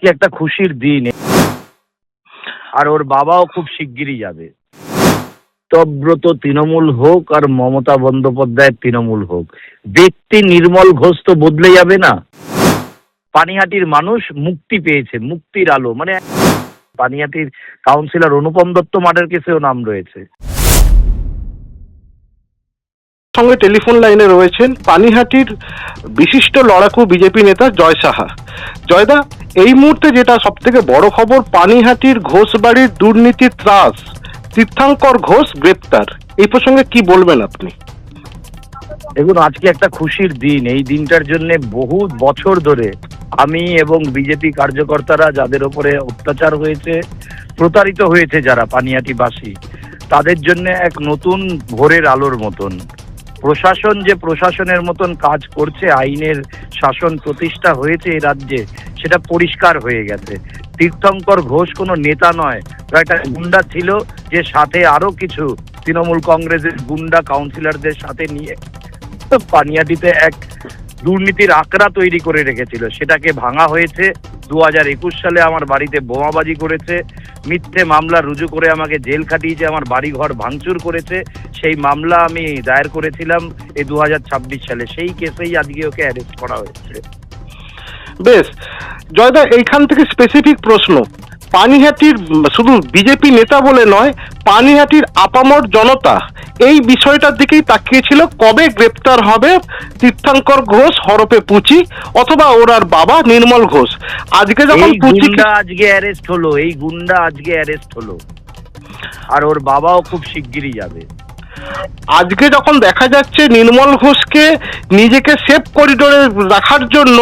কি একটা খুশির দিন। আর ওর বাবাও খুব শিগগিরই যাবে। তব্রত তৃণমূল হোক আর মমতা বন্দ্যোপাধ্যায়ের তৃণমূল হোক, ব্যক্তি নির্মল ঘোষ তো বদলে যাবে না। পানিহাটির মানুষ মুক্তি পেয়েছে, মুক্তির আলো। মানে পানিহাটির কাউন্সিলর অনুপম দত্ত মার্ডার কেসেও নাম রয়েছে। সঙ্গে টেলিফোন লাইনে রয়েছেন পানিহাটির বিশিষ্ট লড়াকু বিজেপি নেতা জয় সাহা। জয়দা, এই মুহূর্তে যেটা সব থেকে বড় খবর, পানিহাটির ঘোষবাড়ির দুর্নীতির ত্রাস, তীর্থঙ্কর ঘোষ গ্রেপ্তার। এই প্রসঙ্গে কি বলবেন আপনি? দেখুন, আজকে একটা খুশির দিন। এই দিনটার জন্য বহু বছর ধরে আমি এবং বিজেপি কার্যকর্তারা, যাদের উপরে অত্যাচার হয়েছে, প্রতারিত হয়েছে যারা পানিহাটিবাসী, তাদের জন্য এক নতুন ভোরের আলোর মতন প্রশাসন, যে প্রশাসনের মতন কাজ করছে, আইনের শাসন প্রতিষ্ঠা হয়েছে এই রাজ্যে, সেটা পরিষ্কার হয়ে গেছে। তীর্থঙ্কর ঘোষ কোনো নেতা নয়, একটা গুন্ডা ছিল, যে সাথে আরো কিছু তৃণমূল কংগ্রেসের গুন্ডা কাউন্সিলরদের সাথে নিয়ে পানিহাটিতে এক দুর্নীতির আঁকড়া তৈরি করে রেখেছিল। সেটাকে ভাঙা হয়েছে। 2021 সালে আমার বাড়িতে বোমাবাজি করেছে, মিথ্যে মামলা রুজু করে আমাকে জেল খাটিয়েছে, আমার বাড়ি ঘর ভাঙচুর করেছে। সেই মামলা আমি দায়ের করেছিলাম এই 2026 সালে। সেই কেসেই আজকে ওকে অ্যারেস্ট করা হয়েছে। বেশ জয়দা, এইখান থেকে স্পেসিফিক প্রশ্ন। পানিহাটির শুধু বিজেপি নেতা বলে নয়, পানিহাটির আপামর জনতা এই বিষয়টার দিকেই তাকিয়েছিল, কবে গ্রেপ্তার হবে তীর্থঙ্কর ঘোষ হরপে পুচি, অথবা ওর আর বাবা নির্মল ঘোষ। আজকে যখন পুচি আজকে অ্যারেস্ট হলো, এই গুন্ডা আজকে অ্যারেস্ট হলো, আর ওর বাবাও খুব শিগগিরই যাবে। আজকে যখন দেখা যাচ্ছে নির্মল ঘোষকে নিজেকে সেফ করিডোরে রাখার জন্য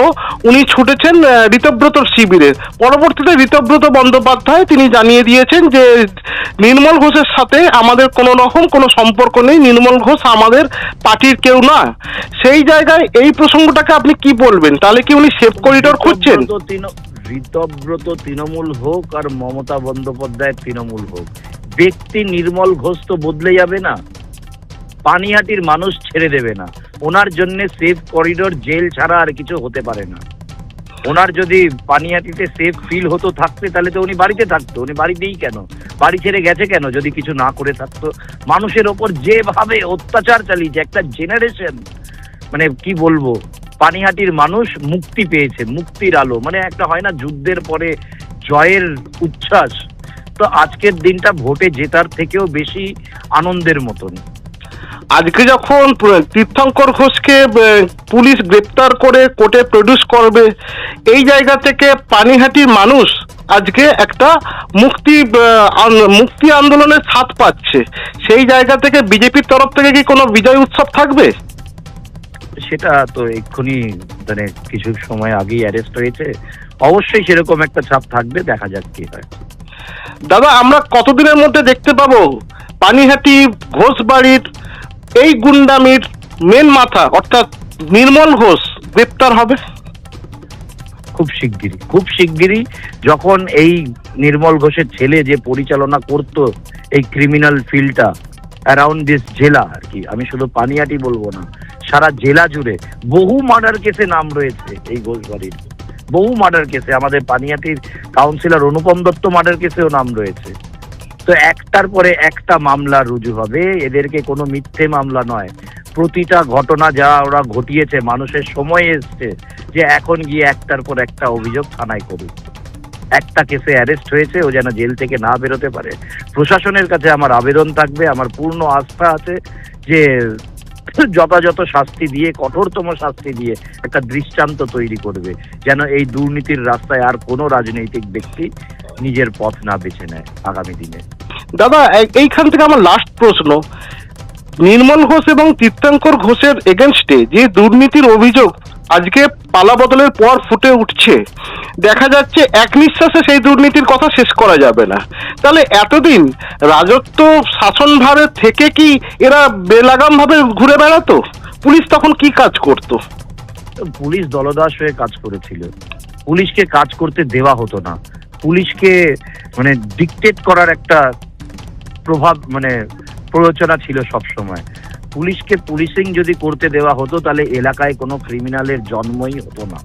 উনি ছুটেছেন ঋতব্রতর শিবিরে। পরবর্তীতে ঋতব্রত বন্দ্যোপাধ্যায় তিনি জানিয়ে দিয়েছেন যে নির্মল ঘোষের সাথে আমাদের কোনো রকম কোনো সম্পর্ক নেই, নির্মল ঘোষ আমাদের পার্টির কেউ না। সেই জায়গায় এই প্রসঙ্গটাকে আপনি কি বলবেন? তাহলে কি উনি সেফ করিডোর খুঁজছেন? ঋতব্রত তৃণমূল হোক আর মমতা বন্দ্যোপাধ্যায়ের তৃণমূল হোক, ব্যক্তি নির্মল ঘোষ তো বদলে যাবে না। পানিহাটির মানুষ ছেড়ে দেবে না। ওনার জন্য সেফ করিডোর জেল ছাড়া আর কিছু হতে পারে না। ওনার যদি পানিহাটিতে সেফ ফিল হতো থাকতে, তাহলে তো উনি বাড়িতে থাকতো। উনি বাড়িতেই কেন, বাড়ি ছেড়ে গেছে কেন যদি কিছু না করে থাকতো? মানুষের ওপর যেভাবে অত্যাচার চালিয়েছে একটা জেনারেশন, মানে কি বলবো, পানিহাটির মানুষ মুক্তি পেয়েছে, মুক্তির আলো। মানে একটা হয় না যুদ্ধের পরে জয়ের উচ্ছ্বাস, তো আজকের দিনটা ভোটে জেতার থেকেও বেশি আনন্দের মতন। আজকে যখন তীর্থঙ্কর ঘোষকে পুলিশ গ্রেপ্তার করে কোর্টে প্রডিউস করবে, এই জায়গা থেকে পানিহাটির মানুষ আজকে একটা মুক্তি আন্দোলনের স্বাদ পাচ্ছে। সেই জায়গা থেকে বিজেপির তরফ থেকে কি কোনো বিজয় উৎসব থাকবে? সেটা তো এক্ষুনি, মানে কিছু সময় আগেই অ্যারেস্ট হয়েছে, অবশ্যই সেরকম একটা ছাপ থাকবে। দেখা যাক কি হয়। দাদা, আমরা কতদিনের মধ্যে দেখতে পাবো পানিহাটি ঘোষবাড়ির এই গুন্ডামির মেন মাথা অর্থাৎ নির্মল ঘোষ গ্রেপ্তার হবে? খুব শিগগিরই, খুব শিগগিরই। যখন এই নির্মল ঘোষের ছেলে যে পরিচালনা করত এই ক্রিমিনাল ফিল্ডটা অ্যারাউন্ড দিস জেলা, আর কি, আমি শুধু পানিহাটি বলবো না, সারা জেলা জুড়ে বহু মার্ডার কেসে নাম রয়েছে এই ঘোষবাড়ির, বহু মার্ডার কেসে। আমাদের পানিহাটির কাউন্সিলর অনুপম দত্ত মার্ডার কেসেও নাম রয়েছে। তো একটার পরে একটা মামলা রুজু হবে। এদেরকে কোনো মিথ্যে মামলা নয়, প্রতিটা ঘটনা যা ওরা ঘটিয়েছে, মানুষের সময় এসছে যে এখন গিয়ে একটার পর একটা অভিযোগ থানায় করুক। একটা কেসে অ্যারেস্ট হয়েছে, ও যেন জেল থেকে না বেরোতে পারে। প্রশাসনের কাছে আমার আবেদন থাকবে, আমার পূর্ণ আস্থা আছে যে যথাযথ শাস্তি দিয়ে, কঠোরতম শাস্তি দিয়ে একটা দৃষ্টান্ত তৈরি করবে, যেন এই দুর্নীতির রাস্তায় আর কোনো রাজনৈতিক ব্যক্তি নিজের পথ না বেছে নেয় আগামী দিনে। দাদা, এইখান থেকে আমার লাস্ট প্রশ্ন, নির্মল ঘোষ এবং তীর্থঙ্কর ঘোষের এগেনস্টে যে দুর্নীতির অভিযোগ আজকে পালা বদলের পর ফুটে উঠছে, দেখা যাচ্ছে এক নিঃশ্বাসে সেই দুর্নীতির কথা শেষ করা যাবে না। তাহলে এতদিন রাজত্ব শাসনভারে থেকে কি এরা বেলাগাম ভাবে ঘুরে বেড়াতো? পুলিশ তখন কি কাজ করত? পুলিশ দলদাস হয়ে কাজ করেছিল। পুলিশকে কাজ করতে দেওয়া হতো না। পুলিশকে মানে ডিকটেট করার একটা প্রভাব, মানে প্ররোচনা ছিল সব সময়। পুলিশকে পুলিশিং যদি করতে দেওয়া হতো, তাহলে এলাকায় কোনো ক্রিমিনালের জন্মই হতো না।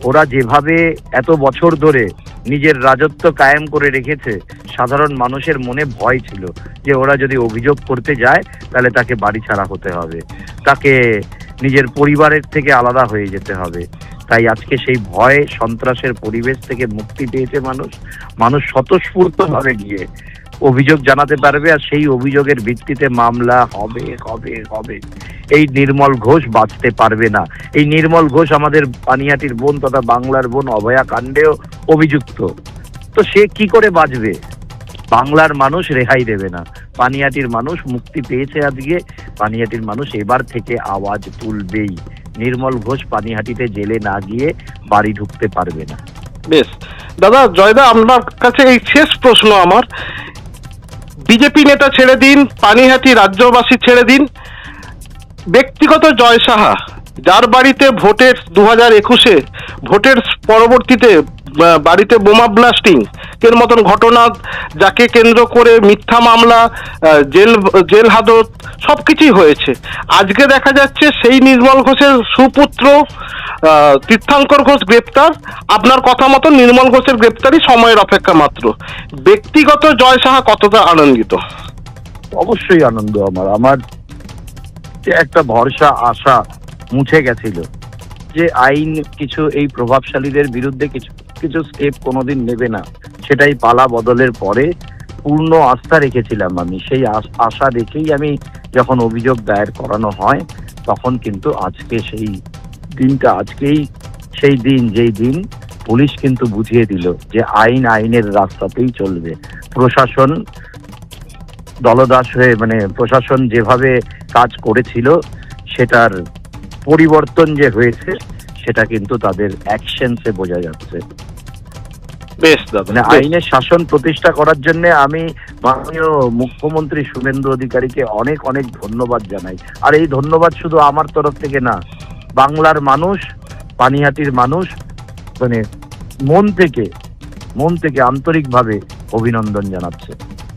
ওরা যেভাবে এত বছর ধরে নিজের রাজত্ব কায়েম করে রেখেছে, সাধারণ মানুষের মনে ভয় ছিল যে ওরা যদি অভিযোগ করতে যায় তাহলে তাকে বাড়ি ছাড়া হতে হবে, তাকে নিজের পরিবারের থেকে আলাদা হয়ে যেতে হবে। তাই আজকে সেই ভয় সন্ত্রাসের পরিবেশ থেকে মুক্তি পেয়েছে মানুষ স্বতঃস্ফূর্তভাবে গিয়ে অভিযোগ জানাতে পারবে, আর সেই অভিযোগের ভিত্তিতে মামলা হবে হবে হবে। এই নির্মল ঘোষ বাঁচতে পারবে না। এই নির্মল ঘোষ আমাদের পানিহাটির বোন তথা বাংলার বোন অভয়া কাণ্ডেও অভিযুক্ত, তো সে কি করে বাঁচবে? বাংলার মানুষ রেহাই দেবে না। পানিহাটির মানুষ মুক্তি পেয়েছে আজকে, পানিহাটির মানুষ এবার থেকে আওয়াজ তুলবেই। নির্মল ঘোষ পানিহাটিতে জেলে না গিয়ে বাড়ি ঢুকতে পারবে না। বেশ দাদা, জয়দা, আপনার কাছে এই শেষ প্রশ্ন আমার। বিজেপি নেতা ছেড়ে দিন, পানিহাটি রাজ্যবাসী ছেড়ে দিন, ব্যক্তিগত জয় সাহা, যার বাড়িতে ভোটের 2021-এ ভোটের পরবর্তীতে বাড়িতে বোমা ব্লাস্টিং এর মতন ঘটনা, যাকে কেন্দ্র করে মিথ্যা মামলা, জেল হাজত সবকিছুই হয়েছে, আজকে দেখা যাচ্ছে সেই নির্মল ঘোষের সুপুত্র তীর্থঙ্কর ঘোষ গ্রেপ্তার। আপনার কথা মতো নির্মল ঘোষের গ্রেপ্তারই সময়ের অপেক্ষা মাত্র। ব্যক্তিগত জয় সাহা কতটা আনন্দিত? অবশ্যই আনন্দ। আমার যে একটা ভরসা আশা মুছে গেছিল যে আইন কিছু এই প্রভাবশালীদের বিরুদ্ধে কিছু স্টেপ কোনোদিন নেবে না, সেটাই পালা বদলের পরে পূর্ণ আস্থা রেখেছিলাম আমি। সেই আশা রেখেই আমি যখন অভিযোগ দায়ের করানো হয়, তখন কিন্তু আজকে সেই দিনটা, আজকেই সেই দিন যেই দিন পুলিশ কিন্তু বুঝিয়ে দিল যে আইনের রাস্তাতেই চলবে। প্রশাসন দলদাস হয়ে, প্রশাসন যেভাবে কাজ করেছিল সেটার পরিবর্তন যে হয়েছে সেটা কিন্তু তাদের অ্যাকশনসে বোঝা যাচ্ছে। বেশ দাদা, আইনের শাসন প্রতিষ্ঠা করার জন্য আমি মাননীয় মুখ্যমন্ত্রী শুভেন্দু অধিকারীকে অনেক অনেক ধন্যবাদ জানাই। আর এই ধন্যবাদ শুধু আমার তরফ থেকে না, বাংলার মানুষ, পানিহাটির মানুষ মন থেকে আন্তরিকভাবে অভিনন্দন জানাচ্ছে।